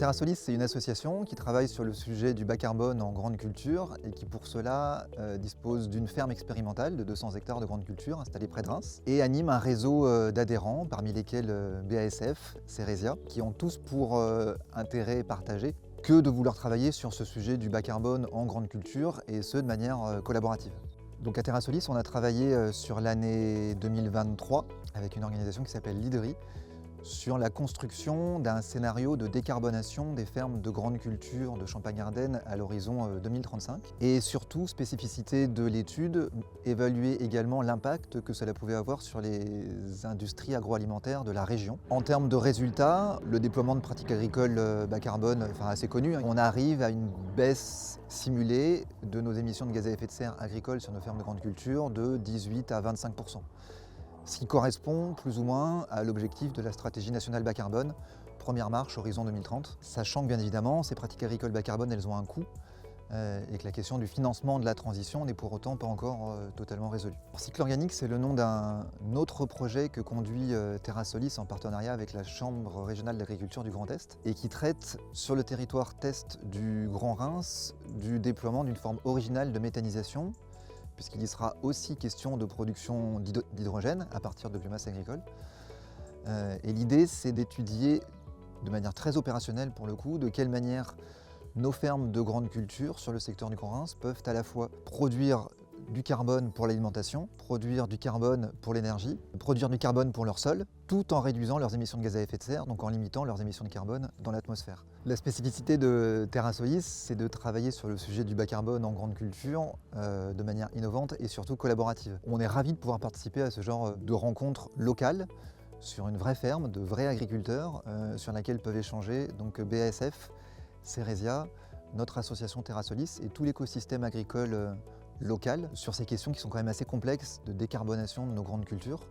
TerraSolis, c'est une association qui travaille sur le sujet du bas carbone en grande culture et qui pour cela dispose d'une ferme expérimentale de 200 hectares de grande culture installée près de Reims et anime un réseau d'adhérents, parmi lesquels BASF, Ceresia, qui ont tous pour intérêt partagé que de vouloir travailler sur ce sujet du bas carbone en grande culture et ce de manière collaborative. Donc à TerraSolis, on a travaillé sur l'année 2023 avec une organisation qui s'appelle l'IDRI sur la construction d'un scénario de décarbonation des fermes de grande culture de Champagne-Ardenne à l'horizon 2035. Et surtout, spécificité de l'étude, évaluer également l'impact que cela pouvait avoir sur les industries agroalimentaires de la région. En termes de résultats, le déploiement de pratiques agricoles bas carbone, assez connu, on arrive à une baisse simulée de nos émissions de gaz à effet de serre agricoles sur nos fermes de grande culture de 18 à 25%. Ce qui correspond plus ou moins à l'objectif de la stratégie nationale bas carbone, première marche horizon 2030, sachant que bien évidemment ces pratiques agricoles bas carbone elles ont un coût et que la question du financement de la transition n'est pour autant pas encore totalement résolue. Cycle organique, c'est le nom d'un autre projet que conduit TerraSolis en partenariat avec la Chambre régionale d'agriculture du Grand Est et qui traite sur le territoire test du Grand Reims du déploiement d'une forme originale de méthanisation, puisqu'il y sera aussi question de production d'hydrogène à partir de biomasse agricole. Et l'idée, c'est d'étudier de manière très opérationnelle pour le coup, de quelle manière nos fermes de grande culture sur le secteur du Grand Reims peuvent à la fois produire du carbone pour l'alimentation, produire du carbone pour l'énergie, produire du carbone pour leur sol, tout en réduisant leurs émissions de gaz à effet de serre, donc en limitant leurs émissions de carbone dans l'atmosphère. La spécificité de TerraSolis, c'est de travailler sur le sujet du bas carbone en grande culture de manière innovante et surtout collaborative. On est ravis de pouvoir participer à ce genre de rencontres locales sur une vraie ferme, de vrais agriculteurs sur laquelle peuvent échanger donc BASF, Ceresia, notre association TerraSolis et tout l'écosystème agricole local sur ces questions qui sont quand même assez complexes de décarbonation de nos grandes cultures.